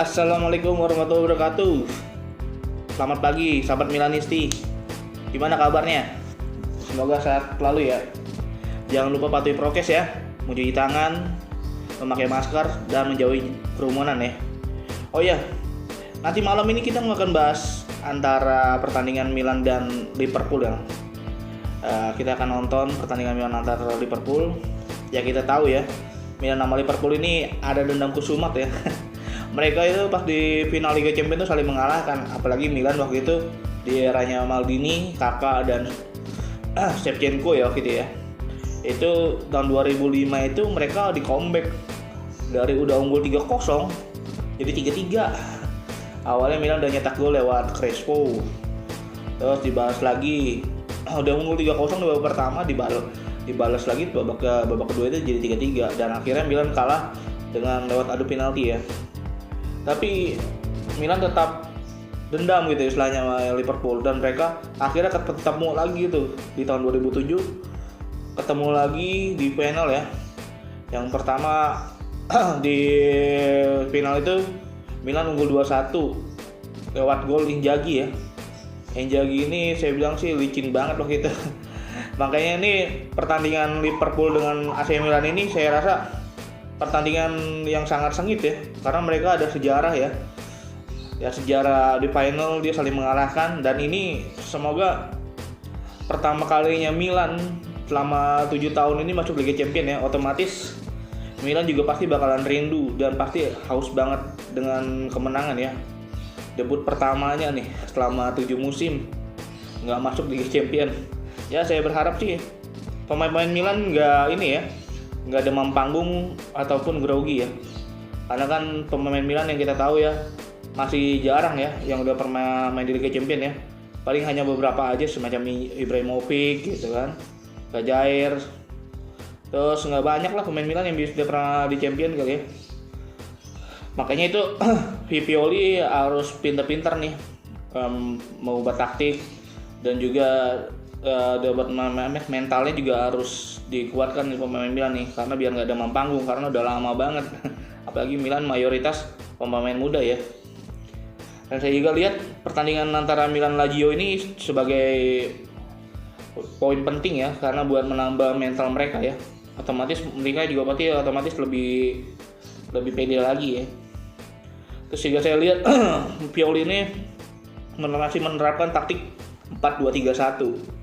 Assalamualaikum warahmatullahi wabarakatuh. Selamat pagi, sahabat Milanisti. Gimana kabarnya? Semoga sehat selalu ya. Jangan lupa patuhi prokes ya, mencuci tangan, memakai masker, dan menjauhi kerumunan ya. Oh ya, nanti malam ini kita akan bahas antara pertandingan Milan dan Liverpool ya. Kita akan nonton pertandingan Milan antara Liverpool. Ya kita tahu ya, Milan sama Liverpool ini ada dendam kusumat ya. Mereka itu pas di final Liga Champions itu saling mengalahkan, apalagi Milan waktu itu di eranya Maldini, Kakak dan Shevchenko ya gitu ya. Itu tahun 2005 itu mereka di comeback dari udah unggul 3-0 jadi 3-3. Awalnya Milan udah nyetak gol lewat Crespo. Terus dibalas lagi. Udah unggul 3-0 di babak pertama, dibalas lagi babak kedua itu jadi 3-3 dan akhirnya Milan kalah dengan lewat adu penalti ya. Tapi Milan tetap dendam gitu istilahnya sama Liverpool dan mereka akhirnya ketemu lagi gitu di tahun 2007, ketemu lagi di final ya. Yang pertama di final itu Milan unggul 2-1 lewat gol Inzaghi ya. Inzaghi ini saya bilang sih licin banget waktu itu. Makanya ini pertandingan Liverpool dengan AC Milan ini saya rasa pertandingan yang sangat sengit ya, karena mereka ada sejarah ya. Ya sejarah di final dia saling mengalahkan dan ini semoga pertama kalinya Milan selama 7 tahun ini masuk Liga Champions ya. Otomatis Milan juga pasti bakalan rindu dan pasti haus banget dengan kemenangan ya. Debut pertamanya nih selama 7 musim nggak masuk Liga Champions. Ya saya berharap sih pemain-pemain Milan nggak demam panggung ataupun grogi ya, karena kan pemain Milan yang kita tahu ya masih jarang ya yang udah pernah main di Liga Champions ya. Paling hanya beberapa aja semacam Ibrahimovic gitu kan, Gajair. Terus nggak banyak lah pemain Milan yang bisa pernah di Champions kali ya. Makanya itu Pioli harus pintar-pintar nih mengubah taktik dan juga buat mentalnya juga harus dikuatkan di pemain Milan nih, karena biar nggak ada panggung karena udah lama banget. Apalagi Milan mayoritas pemain muda ya. Dan saya juga lihat pertandingan antara Milan Lazio ini sebagai poin penting ya, karena buat menambah mental mereka ya. Otomatis mereka juga pasti otomatis lebih pede lagi ya. Terus juga saya lihat Pioli ini masih menerapkan taktik 4-2-3-1.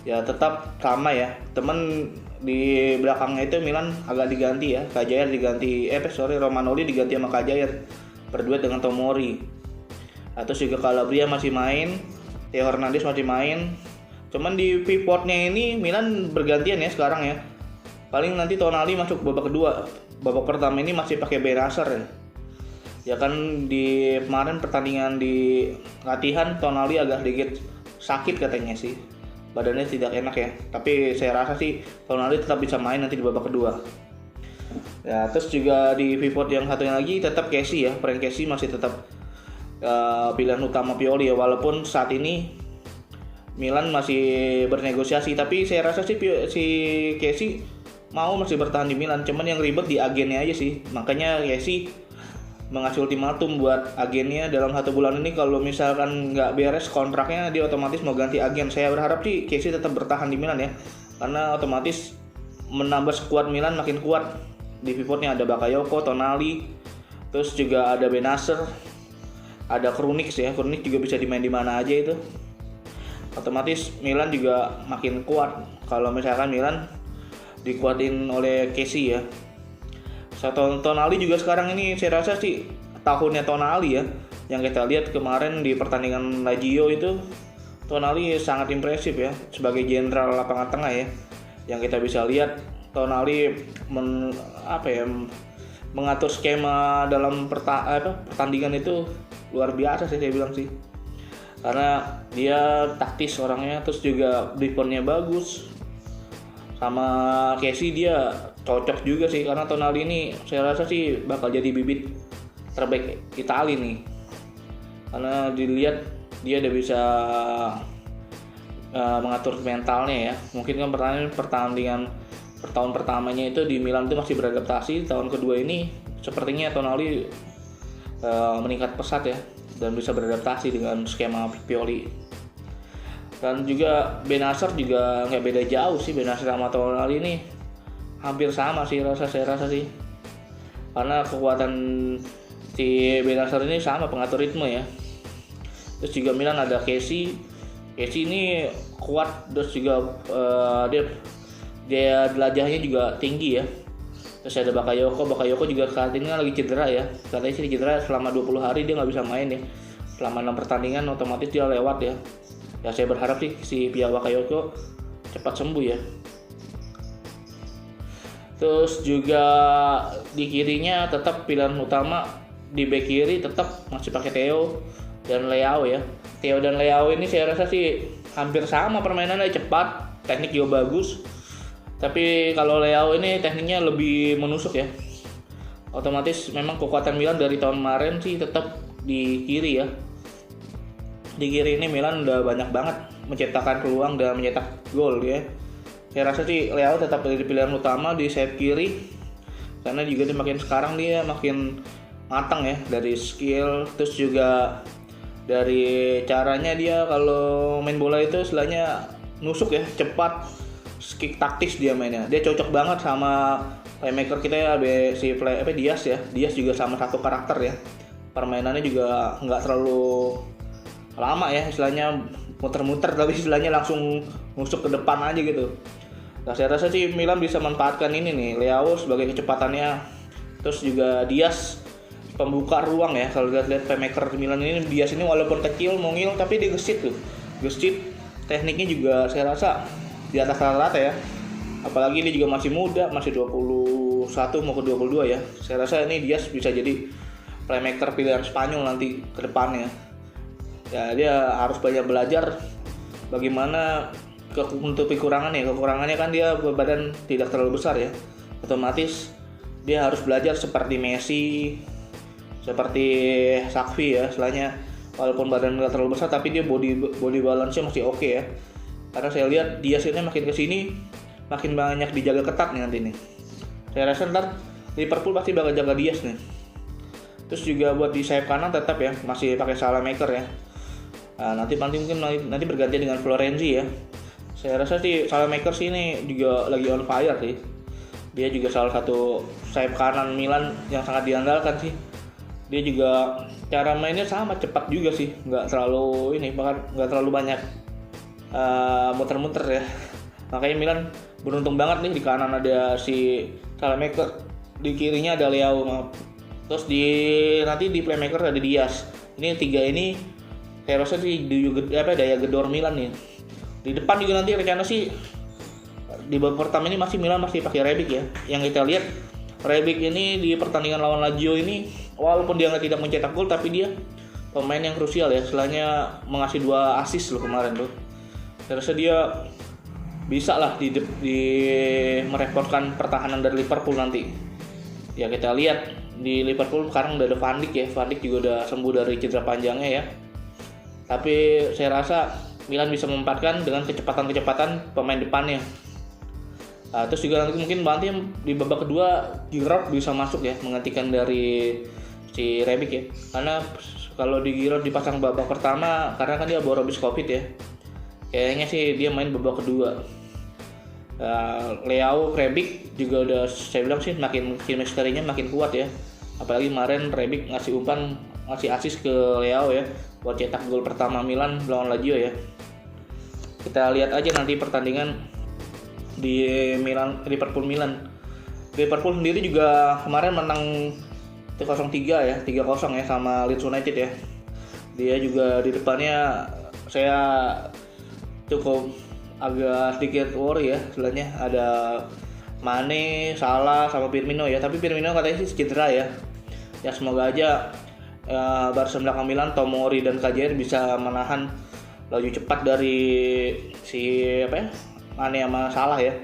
Ya tetap sama ya, temen di belakangnya itu Milan agak diganti ya, Romagnoli diganti sama Gajair berduet dengan Tomori. Terus juga Calabria masih main, Theo Hernandez masih main. Cuman di pivotnya ini Milan bergantian ya sekarang ya. Paling nanti Tonali masuk babak kedua. Babak pertama ini masih pakai Benasser ya. Ya kan di kemarin pertandingan di latihan Tonali agak sedikit sakit katanya sih. Badannya tidak enak ya, tapi saya rasa sih Tonali tetap bisa main nanti di babak kedua. Ya, terus juga di pivot yang satunya lagi tetap Kessie ya, Frank Kessie masih tetap pilihan utama Pioli ya, walaupun saat ini Milan masih bernegosiasi, tapi saya rasa sih si Kessie masih bertahan di Milan, cuman yang ribet di agennya aja sih. Makanya Kessie mengasih ultimatum buat agennya dalam 1 bulan ini, kalau misalkan nggak beres kontraknya dia otomatis mau ganti agen. Saya berharap sih Kessie tetap bertahan di Milan ya, karena otomatis menambah skuad Milan makin kuat. Di pivotnya ada Bakayoko, Tonali, terus juga ada Benasser, ada Krunic ya. Krunic juga bisa dimain di mana aja itu. Otomatis Milan juga makin kuat kalau misalkan Milan dikuatin oleh Kessie ya. Tonali juga sekarang ini saya rasa sih tahunnya Tonali ya. Yang kita lihat kemarin di pertandingan Lazio itu Tonali sangat impresif ya sebagai jenderal lapangan tengah ya. Yang kita bisa lihat Tonali mengatur skema dalam pertandingan itu luar biasa sih saya bilang sih. Karena dia taktis orangnya, terus juga dribblernya bagus. Sama Kessie dia cocok juga sih, karena Tonali ini saya rasa sih bakal jadi bibit terbaik Italia nih, karena dilihat dia udah bisa mengatur mentalnya ya. Mungkin kan pertandingan tahun pertamanya itu di Milan itu masih beradaptasi, tahun kedua ini sepertinya Tonali meningkat pesat ya, dan bisa beradaptasi dengan skema Pioli. Dan juga Benasser juga nggak beda jauh sih, Benasser sama Tonali ini hampir sama sih saya rasa sih, karena kekuatan si Benasser ini sama pengatur ritme ya. Terus juga Milan ada Kessie ini kuat, terus juga dia jelajahnya juga tinggi ya. Terus ada Bakayoko juga saat ini lagi cedera ya, katanya sih cedera selama 20 hari dia nggak bisa main ya, selama 6 pertandingan otomatis dia lewat ya. Ya saya berharap sih si Pia Bakayoko cepat sembuh ya. Terus juga di kirinya tetap pilihan utama di bek kiri tetap masih pakai Theo dan Leao ya. Theo dan Leao ini saya rasa sih hampir sama permainannya, cepat, teknik juga bagus. Tapi kalau Leao ini tekniknya lebih menusuk ya. Otomatis memang kekuatan Milan dari tahun kemarin sih tetap di kiri ya. Di kiri ini Milan udah banyak banget menciptakan peluang dan mencetak gol ya. Saya rasa sih Leao tetap jadi pilihan utama di sayap kiri, karena juga sekarang dia makin matang ya dari skill, terus juga dari caranya dia kalau main bola itu istilahnya nusuk ya, cepat, skill taktis dia mainnya. Dia cocok banget sama playmaker kita ya, Dias ya. Dias juga sama satu karakter ya. Permainannya juga nggak terlalu lama ya, istilahnya muter-muter, tapi istilahnya langsung nusuk ke depan aja gitu. Nah, saya rasa sih Milan bisa manfaatkan ini nih, Leao sebagai kecepatannya, terus juga Dias pembuka ruang ya. Kalau lihat playmaker Milan ini, Dias ini walaupun kecil mungil tapi dia gesit, tekniknya juga saya rasa di atas rata-rata ya. Apalagi dia juga masih muda, masih 21 mau ke 22 ya. Saya rasa ini Dias bisa jadi playmaker pilihan Spanyol nanti ke depannya. Ya dia harus banyak belajar bagaimana menutupi kekurangannya kan dia berbadan tidak terlalu besar ya, otomatis dia harus belajar seperti Messi, seperti Sakfi ya, istilahnya walaupun badan tidak terlalu besar tapi dia body balance-nya masih oke ya. Karena saya lihat dia sini makin kesini makin banyak dijaga ketat nih nanti nih. Saya rasa ntar Liverpool pasti bakal jaga Dias nih. Terus juga buat di sayap kanan tetap ya masih pakai Salamaker ya. Nah, nanti mungkin berganti dengan Florenzi ya. Saya rasa sih Salamaker sih ini juga lagi on fire sih. Dia juga salah satu sayap kanan Milan yang sangat diandalkan sih. Dia juga cara mainnya sama, cepat juga sih, nggak terlalu banyak muter-muter ya. Makanya Milan beruntung banget nih, di kanan ada si Salamaker, di kirinya ada Leao. Terus nanti di playmaker ada Dias. Ini tiga ini saya rasa sih daya gedor Milan nih. Di depan juga nanti rencana sih di babak pertama ini Milan masih pakai Rebic ya. Yang kita lihat Rebic ini di pertandingan lawan Lazio ini walaupun dia tidak mencetak gol tapi dia pemain yang krusial ya. Setelahnya mengasih 2 assist loh kemarin tuh. Saya rasa dia bisa lah di merepotkan pertahanan dari Liverpool nanti. Ya kita lihat di Liverpool sekarang udah ada Van Dijk ya. Van Dijk juga udah sembuh dari cedera panjangnya ya. Tapi saya rasa Milan bisa memanfaatkan dengan kecepatan pemain depannya. Terus juga nanti mungkin di babak kedua Giroud bisa masuk ya, menggantikan dari si Rebic ya. Karena kalau di Giroud dipasang babak pertama karena kan dia baru habis Covid ya. Kayaknya sih dia main babak kedua. Leao, Rebic juga udah saya bilang sih makin chemistry-nya makin kuat ya. Apalagi kemarin Rebic ngasih assist ke Leao ya buat cetak gol pertama Milan lawan Lazio ya. Kita lihat aja nanti pertandingan di Liverpool sendiri juga kemarin menang 0-3 ya, 3-0 ya sama Leeds United ya. Dia juga di depannya saya cukup agak sedikit worry ya, istilahnya ada Mane, Salah sama Firmino ya. Tapi Firmino katanya sih cedera ya. Ya semoga aja barisan belakang Milan, Tomori dan Kajer bisa menahan laju cepat dari si Mane sama Salah ya.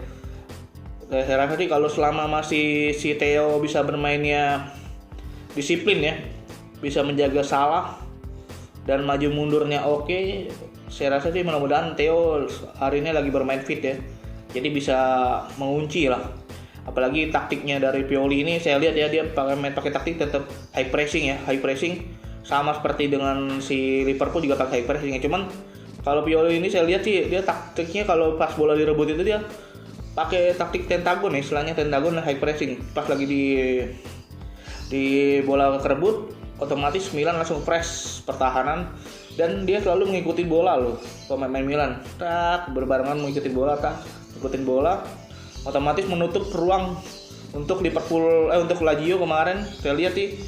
Saya rasa sih kalau selama masih si Theo bisa bermainnya disiplin ya, bisa menjaga Salah dan maju mundurnya oke, saya rasa sih mudah-mudahan Theo hari ini lagi bermain fit ya. Jadi bisa mengunci lah Apalagi taktiknya dari Pioli ini saya lihat ya, dia pakai taktik tetap high pressing ya, high pressing sama seperti dengan si Liverpool juga pakai high pressing ya. Cuman kalau Pioli ini saya lihat sih dia taktiknya kalau pas bola direbut itu dia pakai taktik tentagon ya, istilahnya tentagon high pressing. Pas lagi di bola kerebut, otomatis Milan langsung press pertahanan dan dia selalu mengikuti bola loh. Pemain Milan berbarengan mengikuti bola, ikutin bola, otomatis menutup ruang untuk Liverpool untuk Lazio kemarin. Saya lihat sih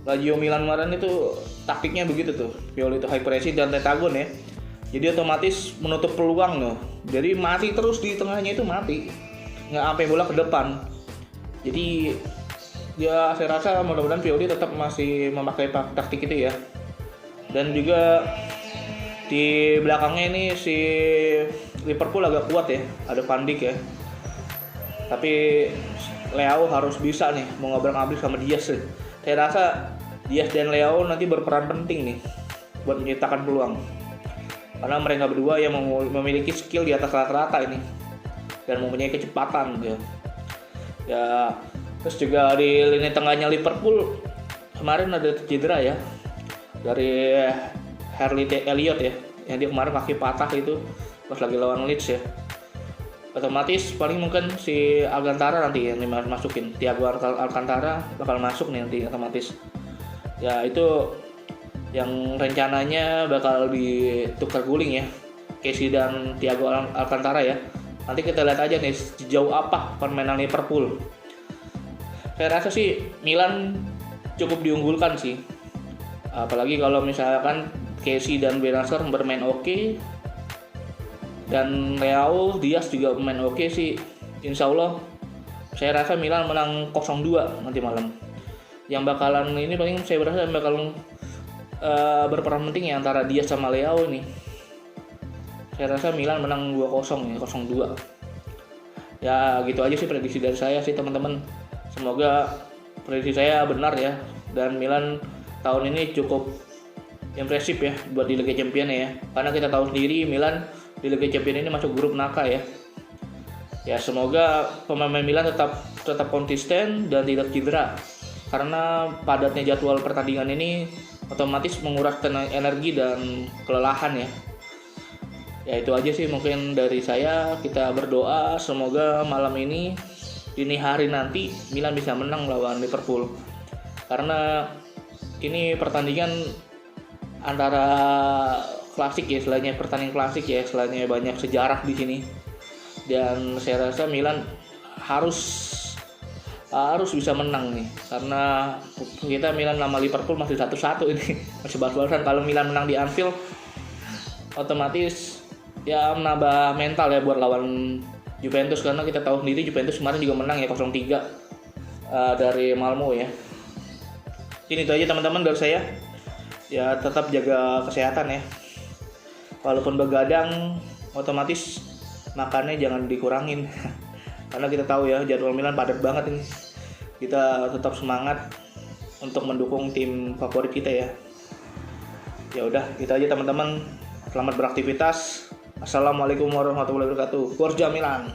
Lazio Milan kemarin itu taktiknya begitu tuh. Pioli itu high pressing dan tentagon ya. Jadi otomatis menutup peluang loh. Jadi mati terus di tengahnya itu mati. Nggak sampai bola ke depan. Jadi ya saya rasa mudah-mudahan Pioli tetap masih memakai taktik itu ya. Dan juga di belakangnya ini si Liverpool agak kuat ya, ada Van Dijk ya. Tapi Leao harus bisa nih mau ngabrak-ngabrik sama Diaz. Saya rasa Diaz dan Leao nanti berperan penting nih buat menciptakan peluang. Karena mereka berdua yang memiliki skill di atas rata-rata ini dan mempunyai kecepatan ya. Ya, terus juga di lini tengahnya Liverpool kemarin ada cedera ya dari Harley Elliott ya, yang dia kemarin kaki patah itu pas lagi lawan Leeds ya. Otomatis paling mungkin si Alcantara nanti yang dimasukin, Thiago Alcantara bakal masuk nih nanti otomatis. Ya itu yang rencananya bakal ditukar guling ya, Casey dan Thiago Alcantara ya. Nanti kita lihat aja nih sejauh apa permainan Liverpool. Saya rasa sih Milan cukup diunggulkan sih. Apalagi kalau misalkan Casey dan Benacer bermain oke, dan Leao, Diaz juga bermain oke sih. Insya Allah saya rasa Milan menang 0-2 nanti malam. Yang bakalan ini paling saya berasa bakal berperan penting ya antara Diaz sama Leao ini. Saya rasa Milan menang 2-0 ya, 0-2. Ya gitu aja sih prediksi dari saya sih teman-teman. Semoga prediksi saya benar ya, dan Milan tahun ini cukup impresif ya buat di Liga Champions ya. Karena kita tahu sendiri Milan di Liga Champions ini masuk grup Naka ya. Ya semoga pemain Milan tetap konsisten dan tidak cedera. Karena padatnya jadwal pertandingan ini otomatis menguras energi dan kelelahan ya. Ya itu aja sih mungkin dari saya. Kita berdoa semoga malam ini dini hari nanti Milan bisa menang lawan Liverpool. Karena ini pertandingan antara klasik ya, selainnya pertandingan klasik ya, selainnya banyak sejarah di sini. Dan saya rasa Milan harus bisa menang nih, karena kita Milan sama Liverpool masih 1-1 ini, masih balas-balasan. Kalau Milan menang di Anfield otomatis ya menambah mental ya buat lawan Juventus, karena kita tahu sendiri Juventus kemarin juga menang ya 0-3 dari Malmo ya. Ini itu aja teman-teman dari saya. Ya tetap jaga kesehatan ya. Walaupun begadang otomatis makannya jangan dikurangin. Karena kita tahu ya jadwal Milan padat banget ini. Kita tetap semangat untuk mendukung tim favorit kita ya. Ya udah, itu aja teman-teman. Selamat beraktivitas. Assalamualaikum warahmatullahi wabarakatuh. Forza Milan.